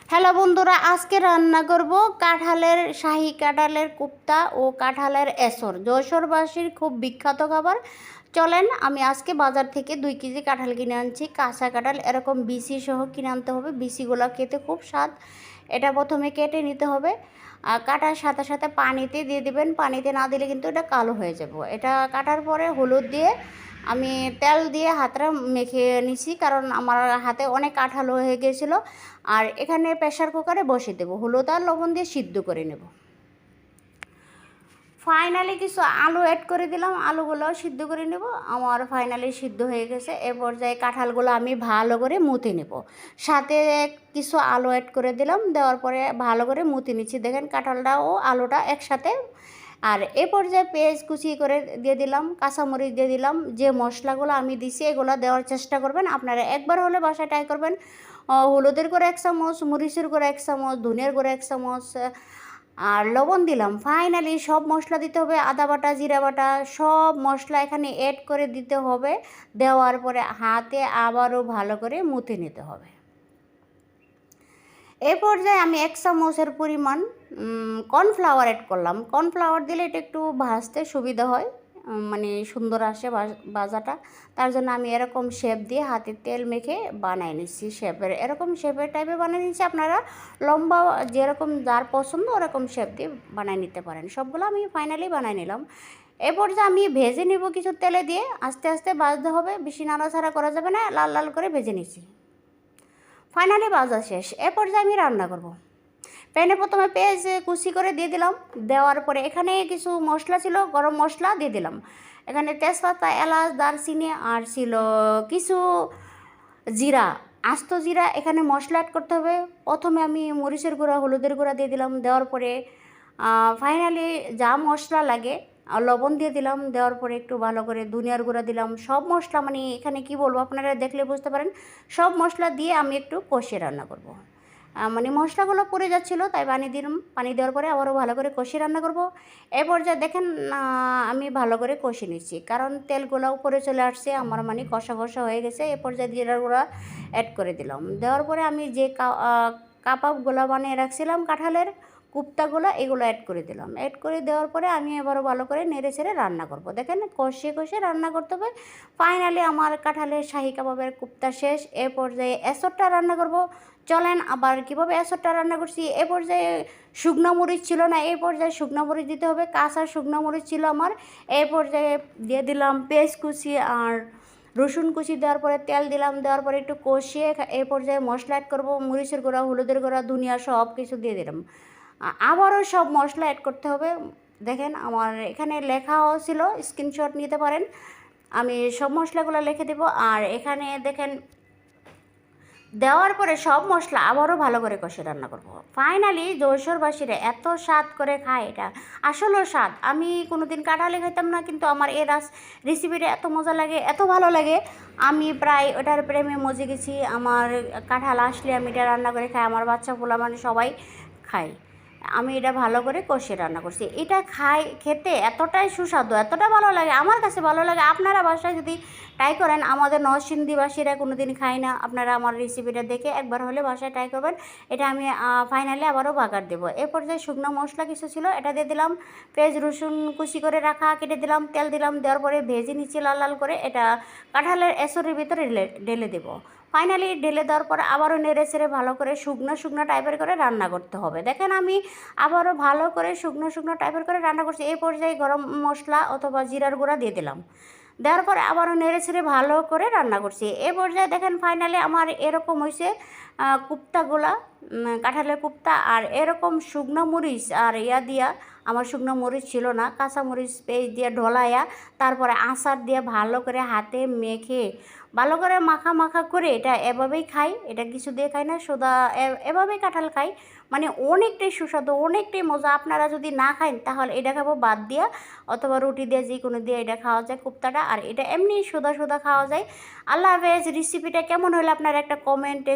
Hello বন্ধুরা, আজকে রান্না করব কাঁঠালের শাহী কাঁঠালের কোপ্তা ও কাঁঠালের এসর। যশোরবাসীর খুব বিখ্যাত খাবার। চলেন, আমি আজকে বাজার থেকে 2 কেজি কাঁঠাল কিনে আনছি। কাঁচা কাঁঠাল এরকম বিচি সহ কিনে আনতে হবে। বিচিগুলো খেতে খুব স্বাদ। এটা প্রথমে কেটে নিতে হবে। কাটার সাথে সাথে পানিতে দিয়ে দিবেন। পানিতে না দিলে কিন্তু এটা কালো হয়ে যাব। এটা কাটার পরে হলুদ দিয়ে আমি তেল দিয়ে হাতটা মেখে নিছি, কারণ আমার হাতে অনেক কাঁঠাল হয়ে গিয়েছিলো। আর এখানে প্রেশার কুকারে বসিয়ে দেবো, হলুদ আর লবণ দিয়ে সিদ্ধ করে নেব। ফাইনালি কিছু আলু অ্যাড করে দিলাম, আলুগুলোও সিদ্ধ করে নেব। আমার ফাইনালি সিদ্ধ হয়ে গেছে। এ পর্যায়ে কাঁঠালগুলো আমি ভালো করে মুতে নেব। সাথে কিছু আলু অ্যাড করে দিলাম, দেওয়ার পরে ভালো করে মুতে নিচ্ছি। দেখেন কাঁঠালটা ও আলুটা একসাথে। আর এ পর্যায়ে পেঁয়াজ কুচি করে দিয়ে দিলাম, কাঁচামরিচ দিয়ে দিলাম। যে মশলাগুলো আমি দিছি এগুলো দেওয়ার চেষ্টা করবেন। আপনারা একবার হলে বাসায় ট্রাই করবেন। হলুদের গুঁড়ো 1 চামচ, মরিচের গুঁড়ো 1 চামচ, ধনিয়ার গুঁড়ো 1 চামচ আর লবণ দিলাম। ফাইনালি সব মশলা দিতে হবে, আদা বাটা, জিরা বাটা, সব মশলা এখানে অ্যাড করে দিতে হবে। দেওয়ার পরে হাতে আবারও ভালো করে মুথে নিতে হবে। এ পর্যায়ে আমি 1 চামচের পরিমাণ কর্নফ্লাওয়ার অ্যাড করলাম। কর্নফ্লাওয়ার দিলে এটা একটু ভাজতে সুবিধা হয়, মানে সুন্দর আসে ভাজাটা। তার জন্য আমি এরকম শেপ দিয়ে হাতে তেল মেখে বানিয়ে নিচ্ছি। শেপের এরকম শেপের টাইপে বানিয়ে নিচ্ছি। আপনারা লম্বা যেরকম যার পছন্দ ওরকম শেপ দিয়ে বানিয়ে নিতে পারেন। সবগুলো আমি ফাইনালি বানিয়ে নিলাম। এ পর্যায়ে আমি ভেজে নেব কিছু তেলে দিয়ে। আস্তে আস্তে ভাজতে হবে, বেশি নাড়াচাড়া করা যাবে না। লাল লাল করে ভেজে নিচ্ছি। ফাইনালি ভাজা শেষ। এ পর্যায়ে আমি রান্না করব। প্যানে প্রথমে পেঁয়াজ কুচি করে দিয়ে দিলাম। দেওয়ার পরে এখানে কিছু মশলা ছিল, গরম মশলা দিয়ে দিলাম। এখানে তেজপাতা, এলাচ, দারচিনি আর ছিল কিছু জিরা, আস্ত জিরা। এখানে মশলা অ্যাড করতে হবে। প্রথমে আমি মরিচের গুঁড়া, হলুদের গুঁড়া দিয়ে দিলাম। দেওয়ার পরে ফাইনালি যা মশলা লাগে লবণ দিয়ে দিলাম। দেওয়ার পরে একটু ভালো করে ধনিয়ার গুঁড়া দিলাম। সব মশলা, মানে এখানে কি বলবো আপনারা দেখলে বুঝতে পারেন, সব মশলা দিয়ে আমি একটু কষিয়ে রান্না করব। মানে মশলাগুলো পড়ে যাচ্ছিলো, তাই পানি দিলাম। পানি দেওয়ার পরে আবারও ভালো করে কষিয়ে রান্না করব। এই পর্যায়ে দেখেন আমি ভালো করে কষিয়ে নিচ্ছি, কারণ তেলগুলো উপরে চলে আসছে আমার, মানে কষা কষা হয়ে গেছে। এ পর্যায়ে জিরার গুঁড়া অ্যাড করে দিলাম। দেওয়ার পরে আমি যে কাবাবগুলো বানিয়ে রাখছিলাম কাঁঠালের কুপ্তাগুলো, এগুলো অ্যাড করে দিলাম। অ্যাড করে দেওয়ার পরে আমি আবারও ভালো করে নেড়ে ছেড়ে রান্না করব। দেখেন কষিয়ে কষিয়ে রান্না করতে হবে। ফাইনালি আমার কাঁঠালের শাহী কাবাবের কুপ্তা শেষ। এ পর্যায়ে এসরটা রান্না করব। চলেন আবার কীভাবে এসরটা রান্না করছি। এ পর্যায়ে শুকনো মরিচ ছিল না, এই পর্যায়ে শুকনো মরিচ দিতে হবে। কাঁচা শুকনো মরিচ ছিল আমার। এই পর্যায়ে দিয়ে দিলাম পেঁয়াজ কুচি আর রসুন কুচি। দেওয়ার পরে তেল দিলাম। দেওয়ার পরে একটু কষিয়ে এই পর্যায়ে মশলা অ্যাড করবো। মরিচের গুঁড়া, হলুদের গুঁড়া, ধনিয়া সব কিছু দিয়ে দিলাম। আবারও সব মশলা অ্যাড করতে হবে। দেখেন আমার এখানে লেখাও ছিল, স্ক্রিনশট নিতে পারেন। আমি সব মশলাগুলো লিখে দেবো। আর এখানে দেখেন দেওয়ার পরে সব মশলা আবারও ভালো করে কষে রান্না করব। ফাইনালি যশোরবাসীরা এত স্বাদ করে খায়, এটা আসলেও স্বাদ। আমি কোনোদিন কাঁঠালে খাইতাম না, কিন্তু আমার এই রেসিপিটা এত মজা লাগে, এত ভালো লাগে, আমি প্রায় ওটার প্রেমে মজে গেছি। আমার কাঁঠাল আসলে আমি এটা রান্না করে খাই। আমার বাচ্চা পোলা মানে সবাই খায়। আমি এটা ভালো করে কষে রান্না করছি। এটা খেতে এতটাই সুস্বাদু, এতটা ভালো লাগে, আমার কাছে ভালো লাগে। আপনারা বাসায় যদি ট্রাই করেন, আমাদের নরসিংদীবাসীরা কোনো দিন খায় না, আপনারা আমার রেসিপিটা দেখে একবার হলে বাসায় ট্রাই করবেন। এটা আমি ফাইনালি আবারও বাগার দেবো। এ পর্যায়ে শুকনো মশলা কিছু ছিল, এটা দিয়ে দিলাম। পেঁয়াজ রসুন কুচি করে রাখা কেটে দিলাম। তেল দিলাম। দেওয়ার পরে ভেজে নিচ্ছি লাল লাল করে। এটা কাঁঠালের এসরের ভিতরে ঢেলে দেবো। ফাইনালি ঢেলে দেওয়ার পর আবারও নেড়ে ছেড়ে ভালো করে শুকনো শুকনো টাইপের করে রান্না করতে হবে। দেখেন আমি আবারও ভালো করে শুকনো শুকনো টাইপের করে রান্না করছি। এই পর্যায়ে গরম মশলা অথবা জিরার গুঁড়া দিয়ে দিলাম। দেওয়ার পরে আবারও নেড়ে ছেড়ে ভালো করে রান্না করছি। এই পর্যায়ে দেখেন ফাইনালি আমার এরকম হয়েছে কুপ্তাগুলা, কাঁঠালের কুপ্তা। আর এরকম শুকনো মরিচ আর দিয়া, আমার শুকনো মরিচ ছিল না, কাঁচা মরিচ পেস্ট দিয়ে ঢলাইয়া তারপরে আচার দিয়ে ভালো করে হাতে মেখে ভালো করে মাখা মাখা করে এটা এভাবেই খাই। এটা কিছু দিয়ে খাই না, সোদা এভাবেই কাঁঠাল খাই। মানে অনেকটাই সুস্বাদু, অনেকটাই মজা। আপনারা যদি না খান তাহলে এটা খাবো বাদ দিয়া, অথবা রুটি দিয়ে যে কোনো দিয়ে এটা খাওয়া যায় কুপ্তাটা। আর এটা এমনি সোদা সোদা খাওয়া যায়। আল্লাহ হাফেজ। রেসিপিটা কেমন হলে আপনারা একটা কমেন্টে